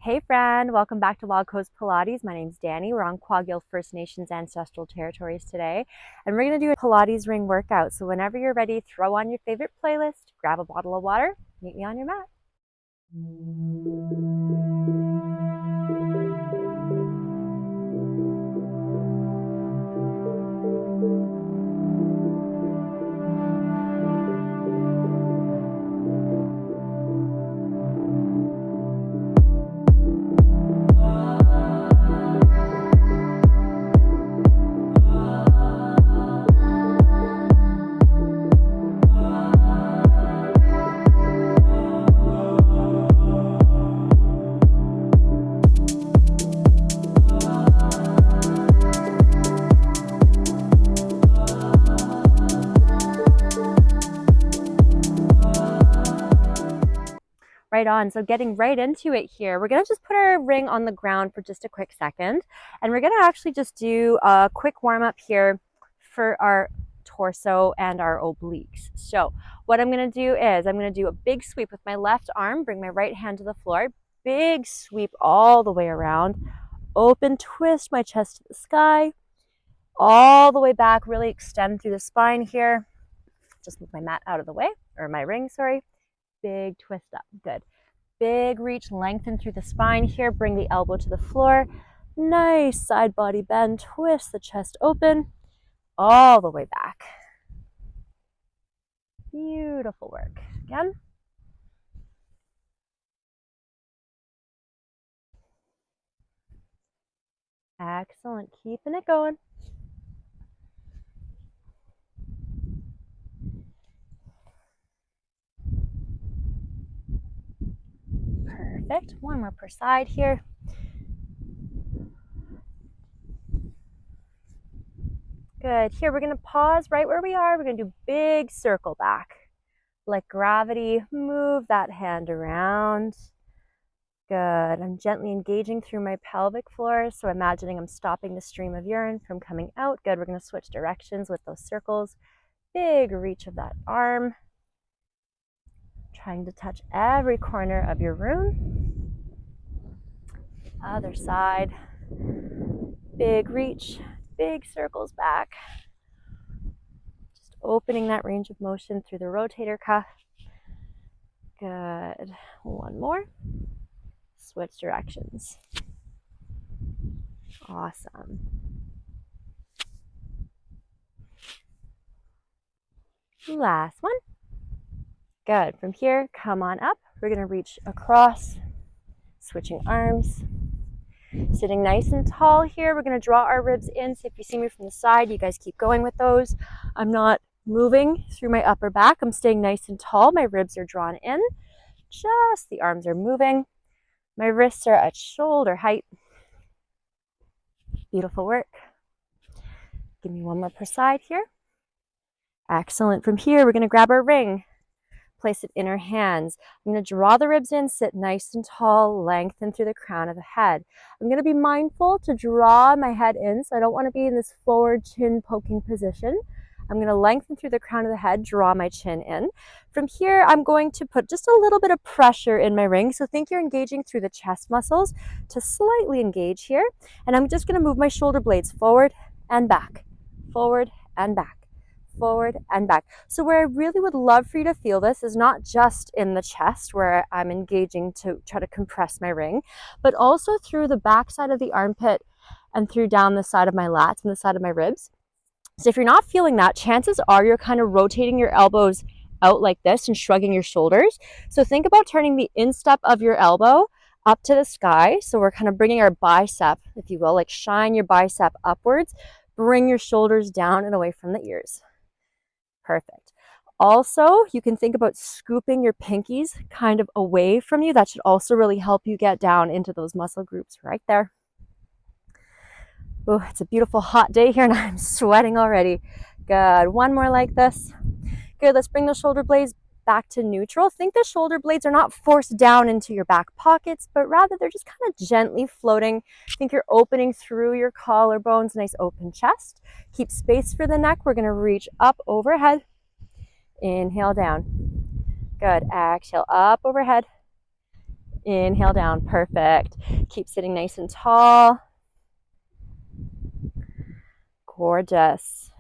Hey friend, welcome back to Wild Coast Pilates. My name's Danny. We're on Quagale First Nations ancestral territories today, and we're going to do a Pilates ring workout. So whenever you're ready, throw on your favorite playlist, grab a bottle of water, meet me on your mat. Right on. So getting right into it here, we're going to just put our ring on the ground for just a quick second. And we're going to actually just do a quick warm up here for our torso and our obliques. So what I'm going to do is I'm going to do a big sweep with my left arm, bring my right hand to the floor, big sweep all the way around, open, twist my chest to the sky, all the way back, really extend through the spine here. Just move my mat out of the way, or my ring, sorry. Big twist up, good. Big reach, lengthen through the spine here, bring the elbow to the floor. Nice side body bend, twist the chest open, all the way back. Beautiful work. Again. Excellent, keeping it going. Perfect, one more per side here. Good, here we're gonna pause right where we are. We're gonna do big circle back. Let gravity move that hand around. Good, I'm gently engaging through my pelvic floor, so imagining I'm stopping the stream of urine from coming out. Good, we're gonna switch directions with those circles. Big reach of that arm. Trying to touch every corner of your room. Other side. Big reach, big circles back. Just opening that range of motion through the rotator cuff. Good. One more. Switch directions. Awesome. Last one. Good. From here, come on up. We're going to reach across, switching arms. Sitting nice and tall here. We're going to draw our ribs in. So if you see me from the side, you guys keep going with those. I'm not moving through my upper back. I'm staying nice and tall. My ribs are drawn in. Just the arms are moving. My wrists are at shoulder height. Beautiful work. Give me one more per side here. Excellent. From here, we're going to grab our ring. Place it in our hands. I'm going to draw the ribs in, sit nice and tall, lengthen through the crown of the head. I'm going to be mindful to draw my head in, so I don't want to be in this forward chin poking position. I'm going to lengthen through the crown of the head, draw my chin in. From here, I'm going to put just a little bit of pressure in my ring. So think you're engaging through the chest muscles to slightly engage here. And I'm just going to move my shoulder blades forward and back, forward and back, forward and back. So where I really would love for you to feel this is not just in the chest where I'm engaging to try to compress my ring, but also through the back side of the armpit and through down the side of my lats and the side of my ribs. So if you're not feeling that, chances are you're kind of rotating your elbows out like this and shrugging your shoulders. So think about turning the instep of your elbow up to the sky. So we're kind of bringing our bicep, if you will, like shine your bicep upwards, bring your shoulders down and away from the ears. Perfect. Also, you can think about scooping your pinkies kind of away from you. That should also really help you get down into those muscle groups right there. Oh, it's a beautiful hot day here and I'm sweating already. Good. One more like this. Good. Let's bring those shoulder blades back to neutral. Think the shoulder blades are not forced down into your back pockets, but rather they're just kind of gently floating. Think you're opening through your collarbones, nice open chest. Keep space for the neck. We're going to reach up overhead. Inhale down. Good. Exhale up overhead. Inhale down, perfect. Keep sitting nice and tall. Gorgeous.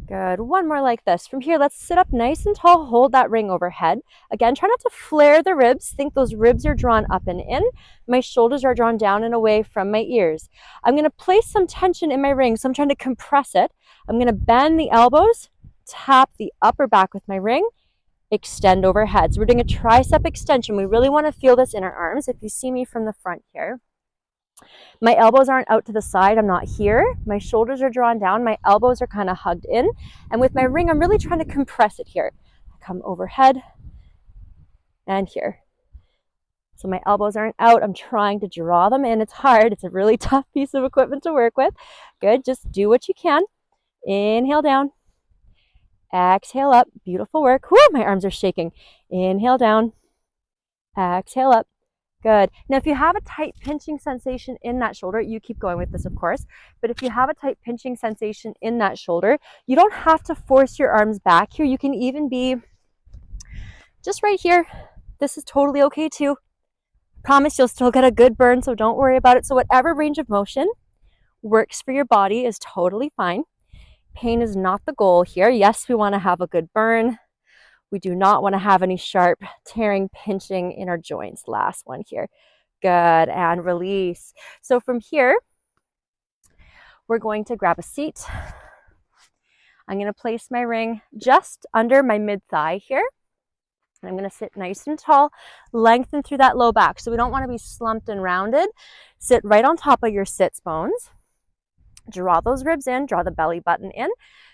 Good. One more like this. From here, let's sit up nice and tall. Hold that ring overhead. Again, try not to flare the ribs. Think those ribs are drawn up and in. My shoulders are drawn down and away from my ears. I'm going to place some tension in my ring, so I'm trying to compress it. I'm going to bend the elbows, tap the upper back with my ring, extend overhead. So we're doing a tricep extension. We really want to feel this in our arms. If you see me from the front here, my elbows aren't out to the side. I'm not here. My shoulders are drawn down. My elbows are kind of hugged in. And with my ring, I'm really trying to compress it here. I come overhead and here. So my elbows aren't out. I'm trying to draw them in. It's hard. It's a really tough piece of equipment to work with. Good. Just do what you can. Inhale down. Exhale up. Beautiful work. Whew, my arms are shaking. Inhale down. Exhale up. Good. Now, if you have a tight pinching sensation in that shoulder, you keep going with this, of course, but if you have a tight pinching sensation in that shoulder, you don't have to force your arms back here. You can even be just right here. This is totally okay too. Promise you'll still get a good burn, so don't worry about it. So whatever range of motion works for your body is totally fine. Pain is not the goal here. Yes, we want to have a good burn. We do not want to have any sharp tearing, pinching in our joints. Last one here. Good. And release. So from here, we're going to grab a seat. I'm going to place my ring just under my mid-thigh here. And I'm going to sit nice and tall, lengthen through that low back. So we don't want to be slumped and rounded. Sit right on top of your sits bones. Draw those ribs in, draw the belly button in.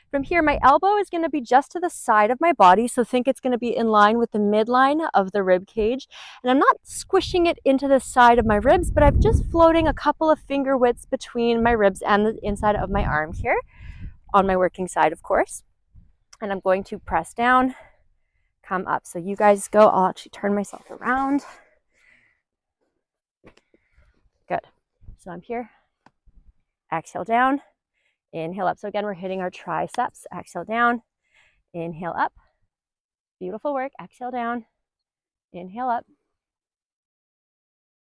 From here, my elbow is going to be just to the side of my body, so think it's going to be in line with the midline of the rib cage. And I'm not squishing it into the side of my ribs, but I'm just floating a couple of finger widths between my ribs and the inside of my arm here, on my working side, of course. And I'm going to press down, come up. So you guys go. I'll actually turn myself around. Good. So I'm here. Exhale down. Inhale up. So again, we're hitting our triceps. Exhale down. Inhale up. Beautiful work. Exhale down. Inhale up.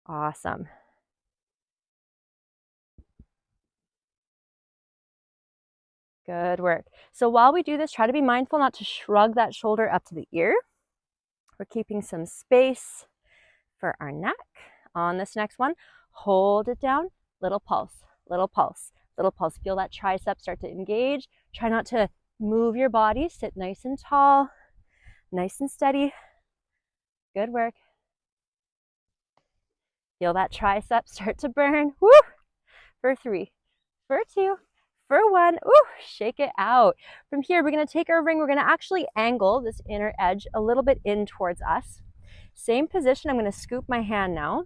Awesome. Good work. So while we do this, try to be mindful not to shrug that shoulder up to the ear. We're keeping some space for our neck. On this next one, hold it down. Little pulse, little pulse. Little pulse. Feel that tricep start to engage. Try not to move your body. Sit nice and tall, nice and steady. Good work. Feel that tricep start to burn. Woo! For 3, for 2, for 1. Ooh, shake it out. From here, we're going to take our ring. We're going to actually angle this inner edge a little bit in towards us. Same position. I'm going to scoop my hand now.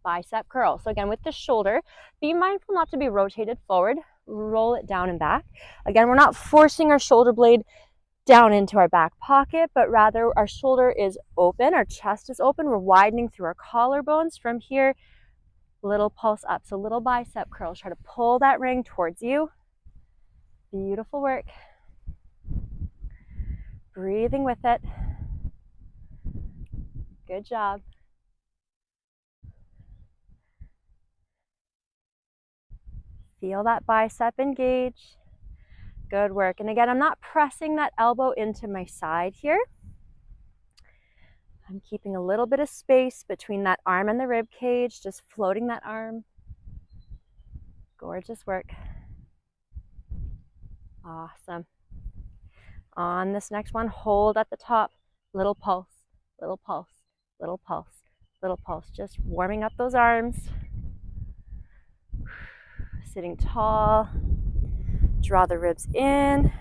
Bicep curl. So again, with the shoulder, be mindful not to be rotated forward. Roll it down and back. Again, we're not forcing our shoulder blade down into our back pocket, but rather our shoulder is open, our chest is open. We're widening through our collarbones. From here, little pulse up. So little bicep curls. Try to pull that ring towards you. Beautiful work. Breathing with it. Good job. Feel that bicep engage. Good work. And again, I'm not pressing that elbow into my side here. I'm keeping a little bit of space between that arm and the rib cage, just floating that arm. Gorgeous work. Awesome. On this next one, hold at the top. Little pulse, little pulse, little pulse, little pulse. Just warming up those arms. Sitting tall, draw the ribs in,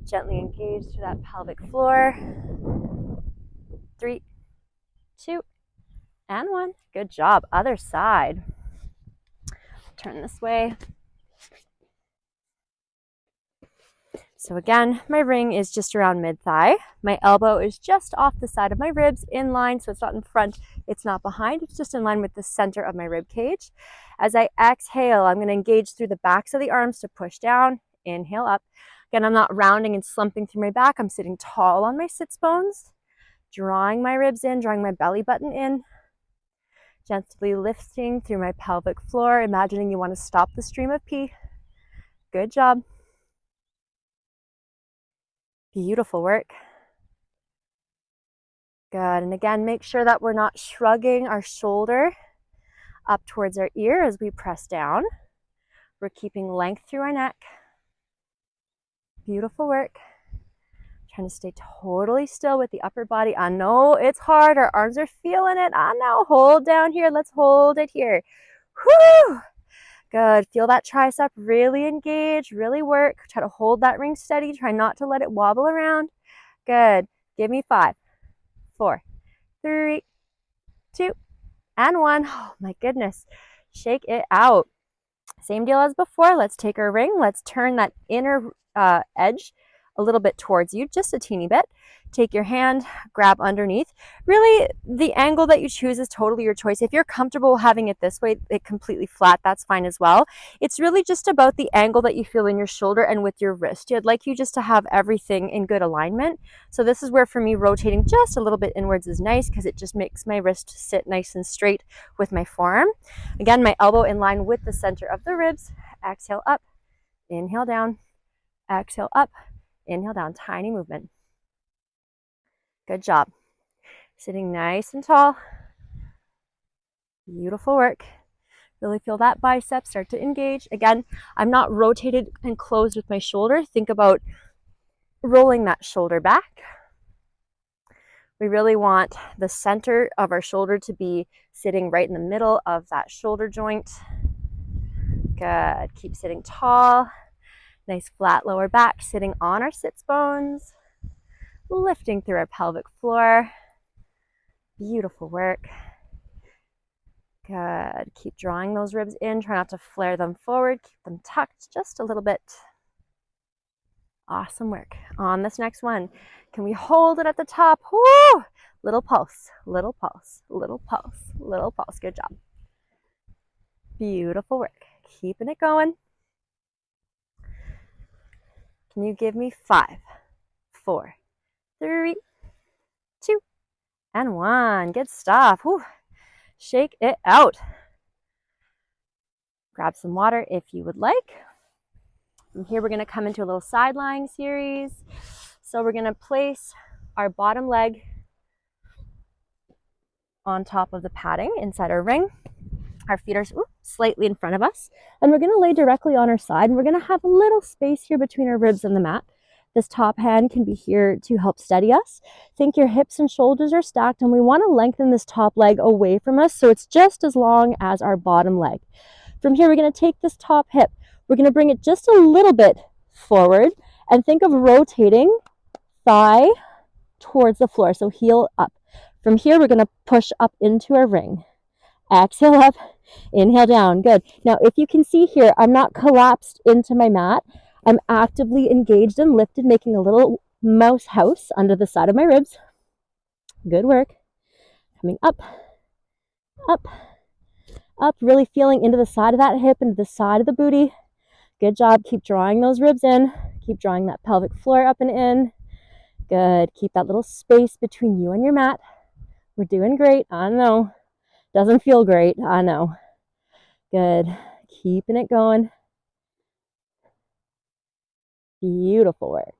gently engage through that pelvic floor. 3, 2, and 1. Good job. Other side. Turn this way. So again, my ring is just around mid-thigh. My elbow is just off the side of my ribs, in line, so it's not in front, it's not behind, it's just in line with the center of my rib cage. As I exhale, I'm going to engage through the backs of the arms to push down. Inhale up. Again, I'm not rounding and slumping through my back. I'm sitting tall on my sits bones, drawing my ribs in, drawing my belly button in, gently lifting through my pelvic floor, imagining you want to stop the stream of pee. Good job. Beautiful work. Good. And again, make sure that we're not shrugging our shoulder up towards our ear as we press down. We're keeping length through our neck. Beautiful work. Trying to stay totally still with the upper body. I know it's hard. Our arms are feeling it. I know. Hold down here. Let's hold it here. Whew. Good. Feel that tricep really engage, really work. Try to hold that ring steady. Try not to let it wobble around. Good. Give me 5, 4, 3, 2, and 1. Oh my goodness. Shake it out. Same deal as before. Let's take our ring. Let's turn that inner edge a little bit towards you, just a teeny bit. Take your hand, grab underneath. Really, the angle that you choose is totally your choice. If you're comfortable having it this way, it completely flat, that's fine as well. It's really just about the angle that you feel in your shoulder and with your wrist. I'd like you just to have everything in good alignment. So this is where for me, rotating just a little bit inwards is nice because it just makes my wrist sit nice and straight with my forearm. Again, my elbow in line with the center of the ribs. Exhale up, inhale down, exhale up, inhale down. Tiny movement. Good job. Sitting nice and tall. Beautiful work. Really feel that bicep start to engage. Again, I'm not rotated and closed with my shoulder. Think about rolling that shoulder back. We really want the center of our shoulder to be sitting right in the middle of that shoulder joint. Good. Keep sitting tall. Nice flat lower back, sitting on our sits bones. Lifting through our pelvic floor. Beautiful work. Good. Keep drawing those ribs in. Try not to flare them forward. Keep them tucked just a little bit. Awesome work. On this next one, can we hold it at the top? Woo! Little pulse, little pulse, little pulse, little pulse. Good job. Beautiful work. Keeping it going. Can you give me 5, 4, 3, 2, and 1. Good stuff. Whew. Shake it out. Grab some water if you would like. From here, we're going to come into a little side lying series. So we're going to place our bottom leg on top of the padding inside our ring. Our feet are slightly in front of us. And we're going to lay directly on our side. And we're going to have a little space here between our ribs and the mat. This top hand can be here to help steady us. Think your hips and shoulders are stacked, and we want to lengthen this top leg away from us so it's just as long as our bottom leg. From here, we're going to take this top hip. We're going to bring it just a little bit forward and think of rotating thigh towards the floor, so heel up. From here, we're going to push up into our ring. Exhale up, inhale down. Good. Now, if you can see here, I'm not collapsed into my mat. I'm actively engaged and lifted, making a little mouse house under the side of my ribs. Good work. Coming up, up, up, really feeling into the side of that hip, into the side of the booty. Good job. Keep drawing those ribs in. Keep drawing that pelvic floor up and in. Good. Keep that little space between you and your mat. We're doing great. I know. Doesn't feel great. I know. Good. Keeping it going. Beautiful work.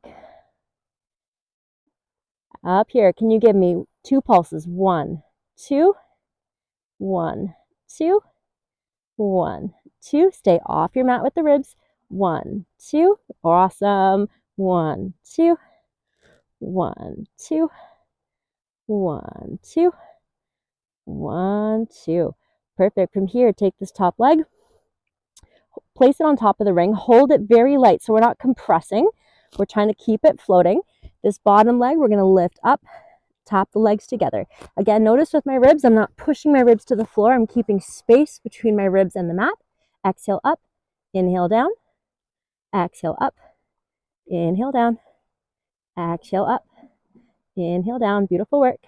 Up here, can you give me 2 pulses? 1, 2, 1, 2, 1, 2. Stay off your mat with the ribs. 1, 2. Awesome. 1, 2, 1, 2, 1, 2, 1, 2. Perfect. From here, take this top leg, place it on top of the ring, hold it very light so we're not compressing. We're trying to keep it floating. This bottom leg, we're going to lift up, tap the legs together. Again, notice with my ribs, I'm not pushing my ribs to the floor. I'm keeping space between my ribs and the mat. Exhale up, inhale down, exhale up, inhale down, exhale up, inhale down. Beautiful work.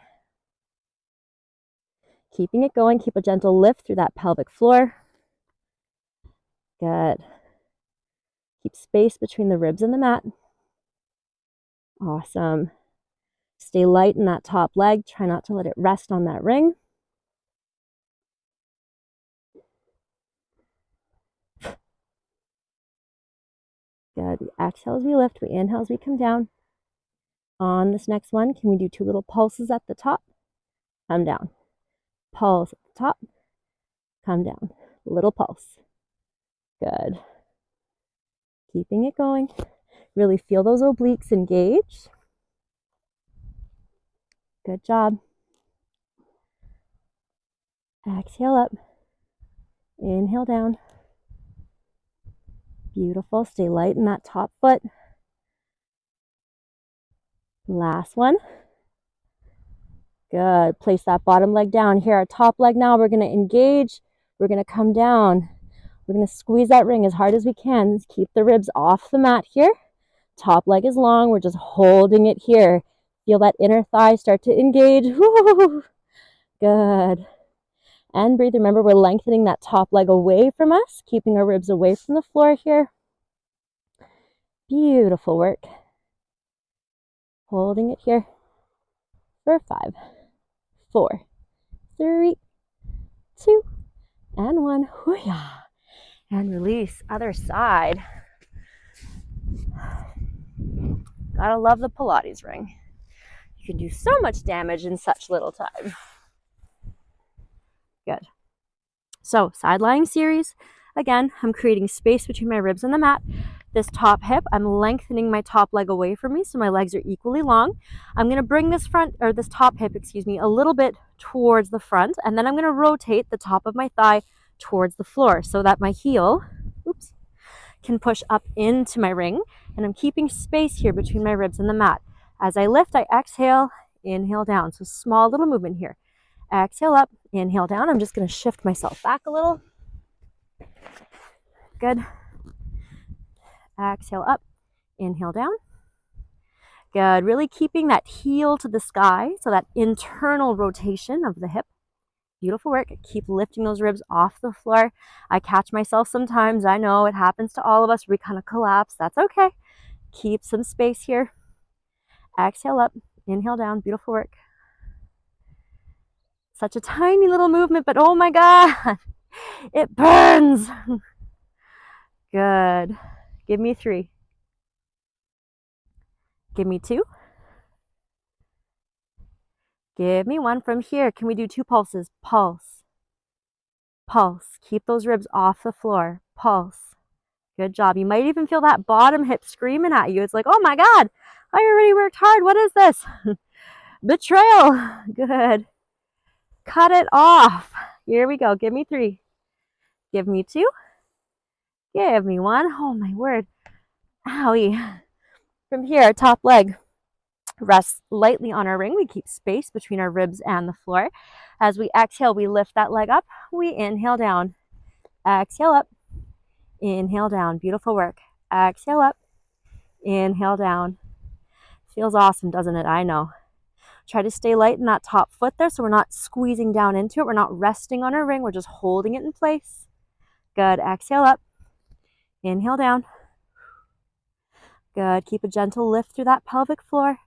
Keeping it going. Keep a gentle lift through that pelvic floor. Good. Keep space between the ribs and the mat. Awesome. Stay light in that top leg. Try not to let it rest on that ring. Good. We exhale as we lift. We inhale as we come down. On this next one, can we do 2 little pulses at the top? Come down. Pulse at the top. Come down. Little pulse. Good. Keeping it going. Really feel those obliques engage. Good job. Exhale up. Inhale down. Beautiful. Stay light in that top foot. Last one. Good. Place that bottom leg down. Here, our top leg now. We're going to engage. We're going to come down. We're going to squeeze that ring as hard as we can. Keep the ribs off the mat here. Top leg is long. We're just holding it here. Feel that inner thigh start to engage. Woo! Good. And breathe. Remember, we're lengthening that top leg away from us, keeping our ribs away from the floor here. Beautiful work. Holding it here for 5, 4, 3, 2, and 1. Hoo-yah. And release. Other side. Gotta love the Pilates ring. You can do so much damage in such little time. Good. So, side lying series. Again, I'm creating space between my ribs and the mat. This top hip, I'm lengthening my top leg away from me so my legs are equally long. I'm going to bring this top hip, a little bit towards the front, and then I'm going to rotate the top of my thigh towards the floor so that my heel, can push up into my ring, and I'm keeping space here between my ribs and the mat. As I lift, I exhale, inhale down. So small little movement here. Exhale up, inhale down. I'm just going to shift myself back a little. Good. Exhale up, inhale down. Good. Really keeping that heel to the sky, so that internal rotation of the hip. Beautiful work. Keep lifting those ribs off the floor. I catch myself sometimes. I know it happens to all of us. We kind of collapse. That's okay. Keep some space here. Exhale up, inhale down. Beautiful work. Such a tiny little movement, but oh my God, it burns. Good. Give me 3. Give me 2. Give me 1. From here, can we do 2 pulses? Pulse. Pulse. Keep those ribs off the floor. Pulse. Good job. You might even feel that bottom hip screaming at you. It's like, oh my God, I already worked hard. What is this? Betrayal. Good. Cut it off. Here we go. Give me 3. Give me 2. Give me 1. Oh my word. Owie. From here, top leg rests lightly on our ring. We keep space between our ribs and the floor. As we exhale, we lift that leg up. We inhale down. Exhale up. Inhale down. Beautiful work. Exhale up. Inhale down. Feels awesome, doesn't it? I know. Try to stay light in that top foot there so we're not squeezing down into it. We're not resting on our ring. We're just holding it in place. Good. Exhale up. Inhale down. Good. Keep a gentle lift through that pelvic floor.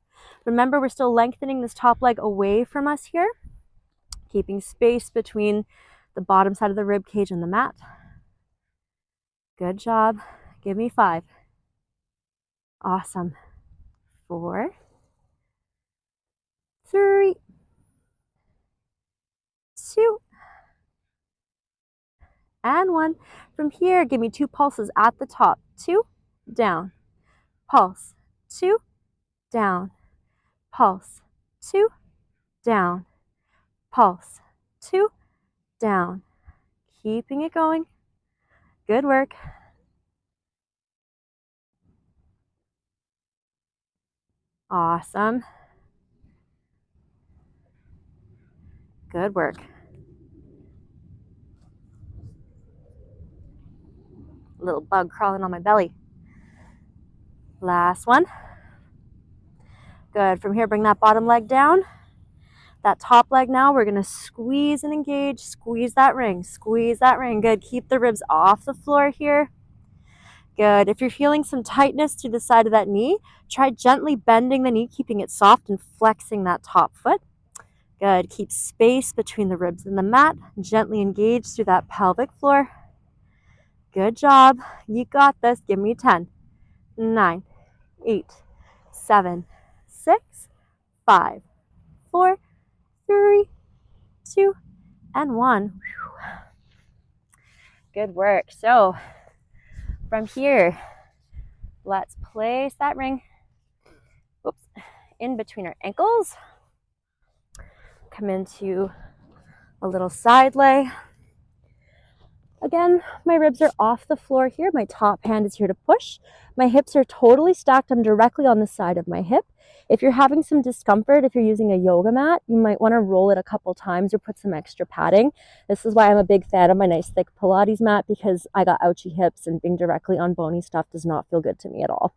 Remember, we're still lengthening this top leg away from us here, keeping space between the bottom side of the rib cage and the mat. Good job. Give me 5. Awesome. 4, 3, 2, and 1. From here, give me 2 pulses at the top. 2, down. Pulse. 2, down. Pulse. 2, down. Pulse. 2, down. Keeping it going. Good work. Awesome. Good work. Little bug crawling on my belly. Last one. Good. From here, bring that bottom leg down. That top leg now, we're going to squeeze and engage. Squeeze that ring. Squeeze that ring. Good. Keep the ribs off the floor here. Good. If you're feeling some tightness to the side of that knee, try gently bending the knee, keeping it soft and flexing that top foot. Good. Keep space between the ribs and the mat. Gently engage through that pelvic floor. Good job. You got this. Give me 10, 9, 8, 7, 6, 5, 4, 3, 2, and 1. Good work. So from here, let's place that ring in between our ankles. Come into a little side lay. Again, my ribs are off the floor here. My top hand is here to push. My hips are totally stacked. I'm directly on the side of my hip. If you're having some discomfort, if you're using a yoga mat, you might want to roll it a couple times or put some extra padding. This is why I'm a big fan of my nice thick Pilates mat, because I got ouchy hips and being directly on bony stuff does not feel good to me at all.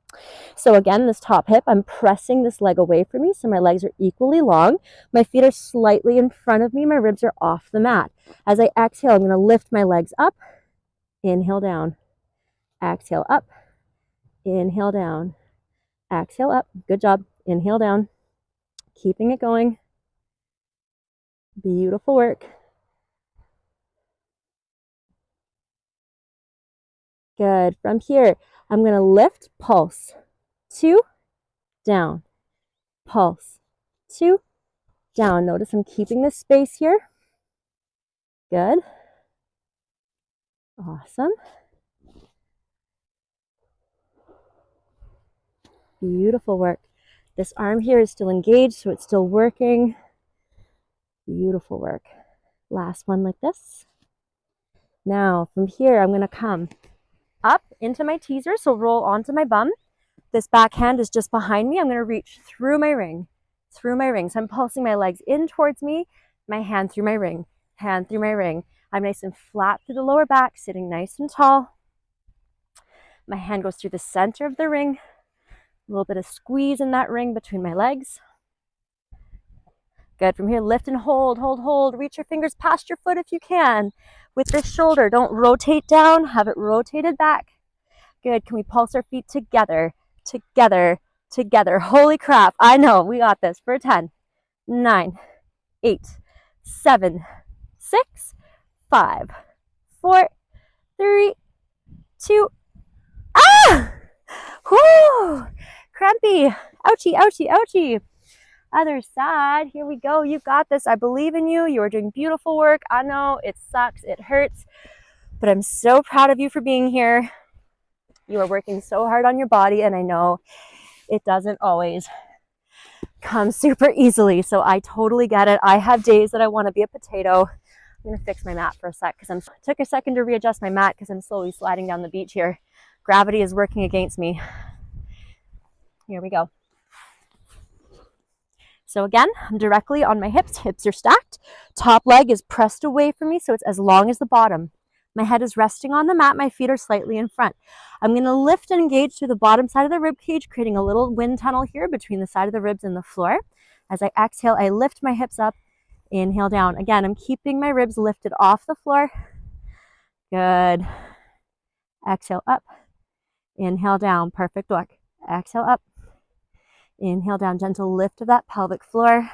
So again, this top hip, I'm pressing this leg away from me so my legs are equally long. My feet are slightly in front of me. My ribs are off the mat. As I exhale, I'm going to lift my legs up. Inhale down. Exhale up. Inhale down. Exhale up. Good job. Inhale down. Keeping it going. Beautiful work. Good. From here, I'm going to lift, pulse. 2, down. Pulse. 2, down. Notice I'm keeping this space here. Good. Awesome. Beautiful work. This arm here is still engaged, so it's still working. Beautiful work. Last one like this. Now, from here, I'm going to come up into my teaser, so roll onto my bum. This back hand is just behind me. I'm going to reach through my ring. So I'm pulsing my legs in towards me, my hand through my ring, hand through my ring. I'm nice and flat through the lower back, sitting nice and tall. My hand goes through the center of the ring. A little bit of squeeze in that ring between my legs. Good. From here, lift and hold, hold, hold. Reach your fingers past your foot if you can. With this shoulder, don't rotate down. Have it rotated back. Good. Can we pulse our feet together, together, together? Holy crap. I know. We got this for 10, 9, 8, 7, 6, 5, 4, 3, 2. Ah! Whoo! Crampy. Ouchie, ouchie, ouchie. Other side. Here we go. You got this. I believe in you. You are doing beautiful work. I know it sucks. It hurts. But I'm so proud of you for being here. You are working so hard on your body, and I know it doesn't always come super easily. So I totally get it. I have days that I want to be a potato. I'm going to fix my mat for a sec because I took a second to readjust my mat because I'm slowly sliding down the beach here. Gravity is working against me. Here we go. So again, I'm directly on my hips. Hips are stacked. Top leg is pressed away from me, so it's as long as the bottom. My head is resting on the mat. My feet are slightly in front. I'm going to lift and engage through the bottom side of the rib cage, creating a little wind tunnel here between the side of the ribs and the floor. As I exhale, I lift my hips up. Inhale down. Again, I'm keeping my ribs lifted off the floor. Good. Exhale up. Inhale down. Perfect work. Exhale up. Inhale down. Gentle lift of that pelvic floor.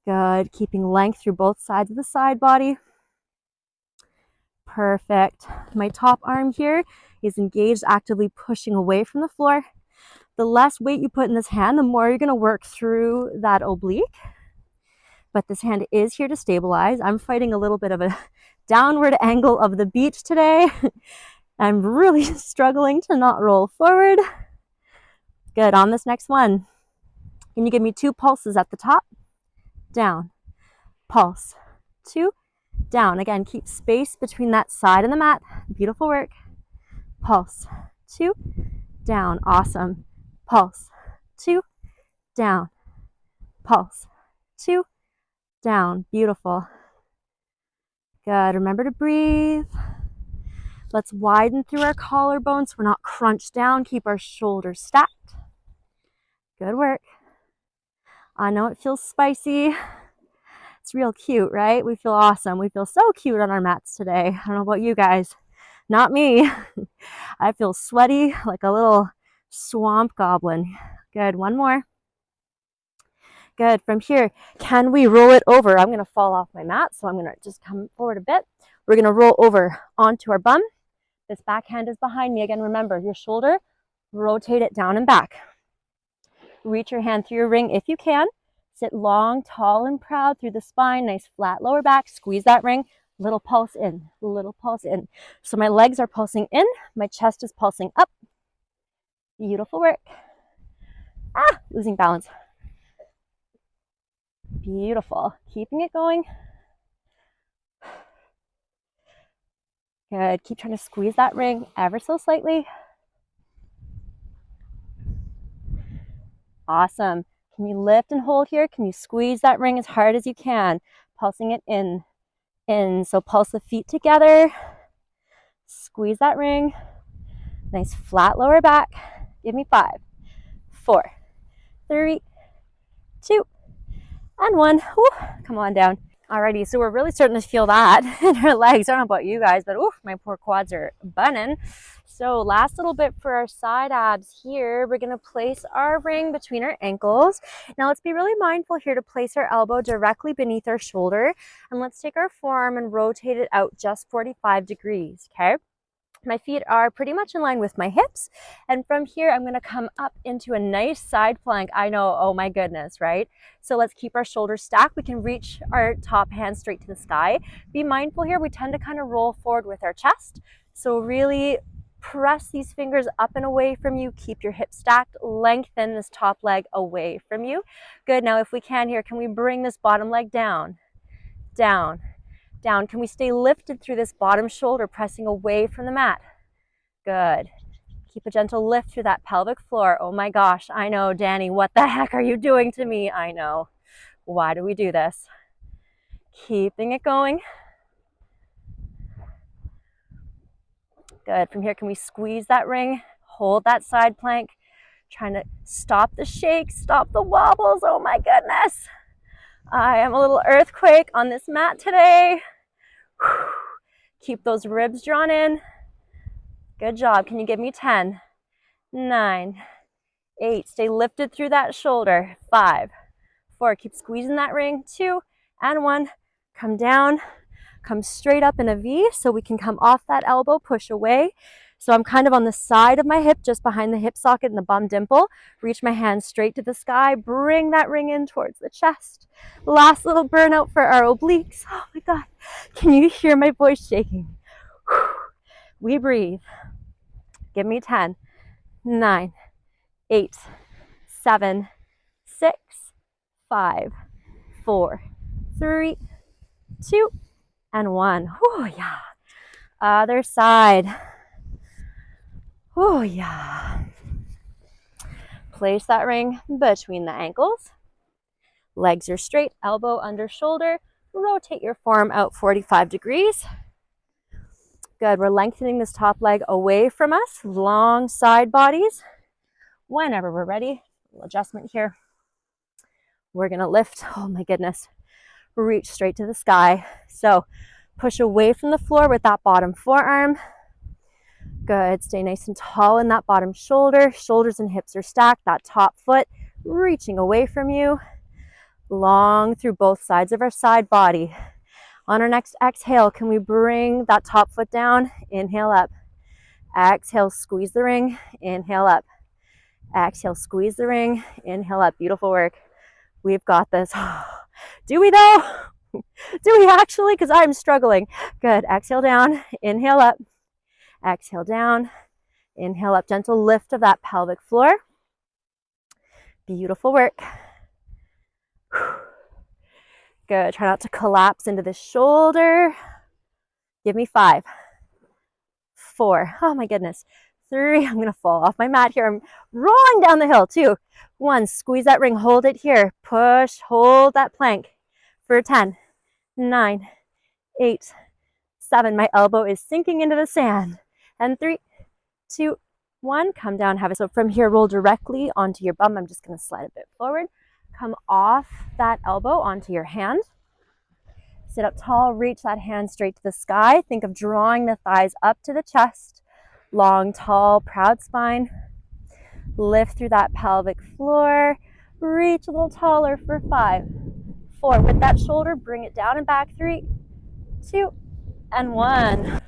Good. Keeping length through both sides of the side body. Perfect. My top arm here is engaged, actively pushing away from the floor. The less weight you put in this hand, the more you're going to work through that oblique. But this hand is here to stabilize. I'm fighting a little bit of a downward angle of the beach today. I'm really struggling to not roll forward. Good. On this next one, can you give me 2 pulses at the top? Down. Pulse. 2. Down. Again, keep space between that side and the mat. Beautiful work. Pulse. 2. Down. Awesome. Pulse. 2. Down. Pulse. 2. Down. Beautiful. Good. Remember to breathe. Let's widen through our collarbones so we're not crunched down. Keep our shoulders stacked. Good work. I know it feels spicy. It's real cute, right? We feel awesome. We feel so cute on our mats today. I don't know about you guys. Not me. I feel sweaty like a little swamp goblin. Good, one more. Good, from here, can we roll it over? I'm gonna fall off my mat, so I'm gonna just come forward a bit. We're gonna roll over onto our bum. This back hand is behind me. Again, remember your shoulder, rotate it down and back. Reach your hand through your ring if you can. Sit long, tall, and proud through the spine. Nice flat lower back. Squeeze that ring. Little pulse in, little pulse in. So my legs are pulsing in. My chest is pulsing up. Beautiful work. Losing balance. Beautiful. Keeping it going. Good. Keep trying to squeeze that ring ever so slightly. Awesome. Can you lift and hold here? Can you squeeze that ring as hard as you can? Pulsing it in. So pulse the feet together. Squeeze that ring. Nice flat lower back. Give me 5, 4, 3, 2, and 1. Whew. Come on down. Alrighty, so we're really starting to feel that in our legs. I don't know about you guys, but my poor quads are bunning. So last little bit for our side abs here, we're gonna place our ring between our ankles. Now let's be really mindful here to place our elbow directly beneath our shoulder. And let's take our forearm and rotate it out just 45 degrees, okay? My feet are pretty much in line with my hips. And from here, I'm gonna come up into a nice side plank. I know, oh my goodness, right? So let's keep our shoulders stacked. We can reach our top hand straight to the sky. Be mindful here, we tend to kind of roll forward with our chest. So really press these fingers up and away from you. Keep your hips stacked. Lengthen this top leg away from you. Good, now if we can here, can we bring this bottom leg down? Down. Down. Can we stay lifted through this bottom shoulder, pressing away from the mat? Good. Keep a gentle lift through that pelvic floor. Oh my gosh, I know, Danny, what the heck are you doing to me? I know. Why do we do this? Keeping it going. Good. From here, can we squeeze that ring? Hold that side plank. Trying to stop the shakes, stop the wobbles. Oh my goodness. I am a little earthquake on this mat today. Keep those ribs drawn in. Good job. Can you give me 10, 9, 8. Stay lifted through that shoulder. 5, 4. Keep squeezing that ring. 2 and 1. Come down. Come straight up in a V so we can come off that elbow, push away. So I'm kind of on the side of my hip, just behind the hip socket and the bum dimple. Reach my hands straight to the sky. Bring that ring in towards the chest. Last little burnout for our obliques. Oh my God. Can you hear my voice shaking? We breathe. Give me 10, 9, 8, 7, 6, 5, 4, 3, 2, and 1. Oh yeah. Other side. Oh yeah. Place that ring between the ankles. Legs are straight, elbow under shoulder. Rotate your forearm out 45 degrees. Good, we're lengthening this top leg away from us. Long side bodies. Whenever we're ready, a little adjustment here. We're gonna lift, oh my goodness. Reach straight to the sky. So push away from the floor with that bottom forearm. Good, stay nice and tall in that bottom shoulder. Shoulders and hips are stacked. That top foot reaching away from you. Long through both sides of our side body. On our next exhale, can we bring that top foot down? Inhale up. Exhale, squeeze the ring. Inhale up. Exhale, squeeze the ring. Inhale up. Beautiful work. We've got this. Do we though? Do we actually? Because I'm struggling. Good. Exhale down. Inhale up. Exhale down. Inhale up. Gentle lift of that pelvic floor. Beautiful work. Good. Try not to collapse into the shoulder. Give me 5, 4. Oh my goodness. 3. I'm going to fall off my mat here. I'm rolling down the hill. 2, 1. Squeeze that ring. Hold it here. Push. Hold that plank for 10, 9, 8, 7. My elbow is sinking into the sand. And 3, 2, 1. Come down. Have it. So from here, roll directly onto your bum. I'm just going to slide a bit forward. Come off that elbow onto your hand. Sit up tall, reach that hand straight to the sky. Think of drawing the thighs up to the chest. Long, tall, proud spine. Lift through that pelvic floor. Reach a little taller for 5, 4. With that shoulder, bring it down and back. 3, 2, and 1.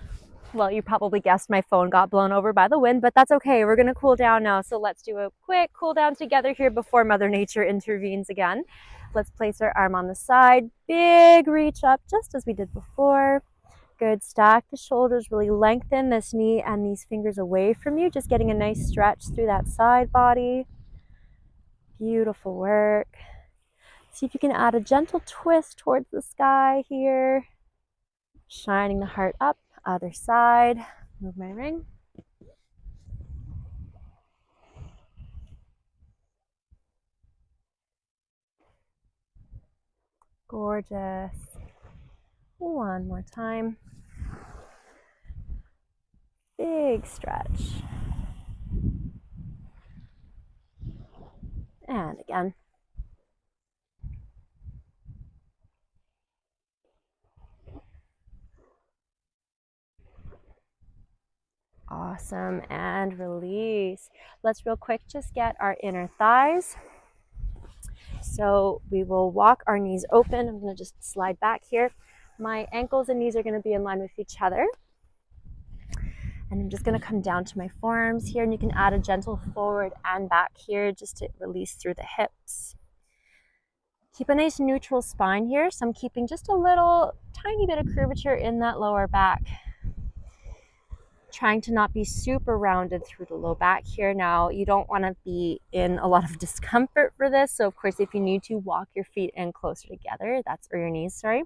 Well, you probably guessed my phone got blown over by the wind, but that's okay. We're going to cool down now. So let's do a quick cool down together here before Mother Nature intervenes again. Let's place our arm on the side. Big reach up, just as we did before. Good. Stack the shoulders, really lengthen this knee and these fingers away from you, just getting a nice stretch through that side body. Beautiful work. See if you can add a gentle twist towards the sky here. Shining the heart up. Other side. Move my ring. Gorgeous. One more time. Big stretch. And again. Awesome. And release. Let's real quick just get our inner thighs. So we will walk our knees open. I'm going to just slide back here. My ankles and knees are going to be in line with each other. And I'm just going to come down to my forearms here, and you can add a gentle forward and back here just to release through the hips. Keep a nice neutral spine here. So I'm keeping just a little tiny bit of curvature in that lower back. Trying to not be super rounded through the low back here. Now, you don't want to be in a lot of discomfort for this. So of course, if you need to, walk your feet in closer together. Or your knees, sorry.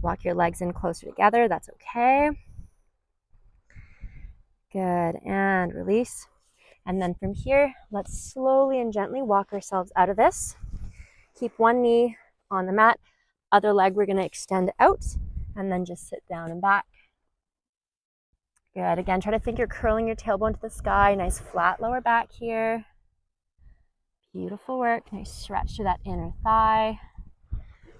Walk your legs in closer together. That's okay. Good. And release. And then from here, let's slowly and gently walk ourselves out of this. Keep one knee on the mat. Other leg we're going to extend out and then just sit down and back. Good. Again, try to think you're curling your tailbone to the sky. Nice flat lower back here. Beautiful work. Nice stretch to that inner thigh.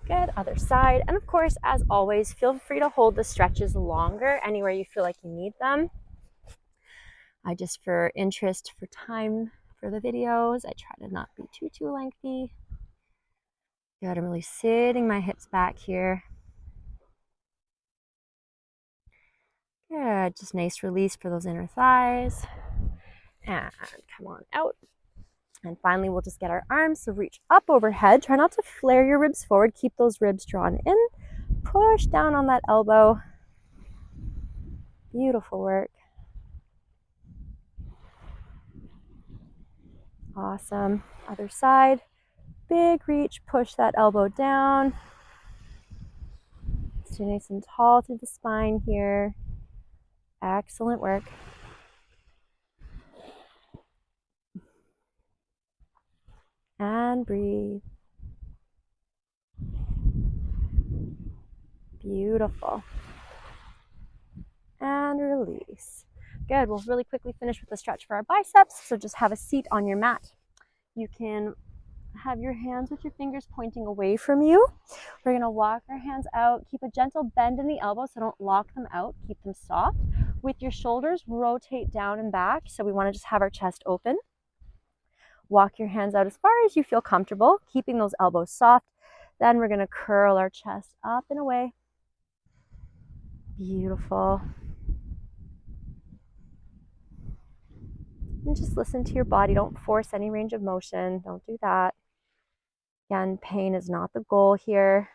Good. Other side. And of course, as always, feel free to hold the stretches longer anywhere you feel like you need them. Just for interest, for time for the videos, I try to not be too lengthy. Good. I'm really sitting my hips back here. Good. Just nice release for those inner thighs. And come on out. And finally, we'll just get our arms. So reach up overhead. Try not to flare your ribs forward. Keep those ribs drawn in. Push down on that elbow. Beautiful work. Awesome. Other side. Big reach. Push that elbow down. Stay nice and tall through the spine here. Excellent work. And breathe. Beautiful. And release. Good. We'll really quickly finish with a stretch for our biceps. So just have a seat on your mat. You can have your hands with your fingers pointing away from you. We're going to walk our hands out. Keep a gentle bend in the elbows, so don't lock them out. Keep them soft. With your shoulders, rotate down and back. So we want to just have our chest open. Walk your hands out as far as you feel comfortable, keeping those elbows soft. Then we're going to curl our chest up and away. Beautiful. And just listen to your body. Don't force any range of motion. Don't do that. Again, pain is not the goal here.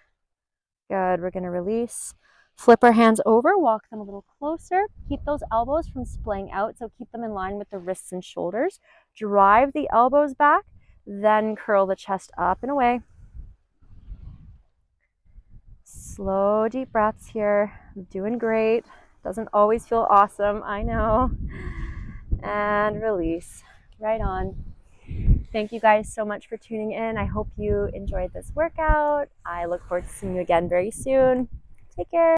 Good. We're going to release. Flip our hands over. Walk them a little closer. Keep those elbows from splaying out. So keep them in line with the wrists and shoulders. Drive the elbows back. Then curl the chest up and away. Slow, deep breaths here. I'm doing great. Doesn't always feel awesome, I know. And release. Right on. Thank you guys so much for tuning in. I hope you enjoyed this workout. I look forward to seeing you again very soon. Take care.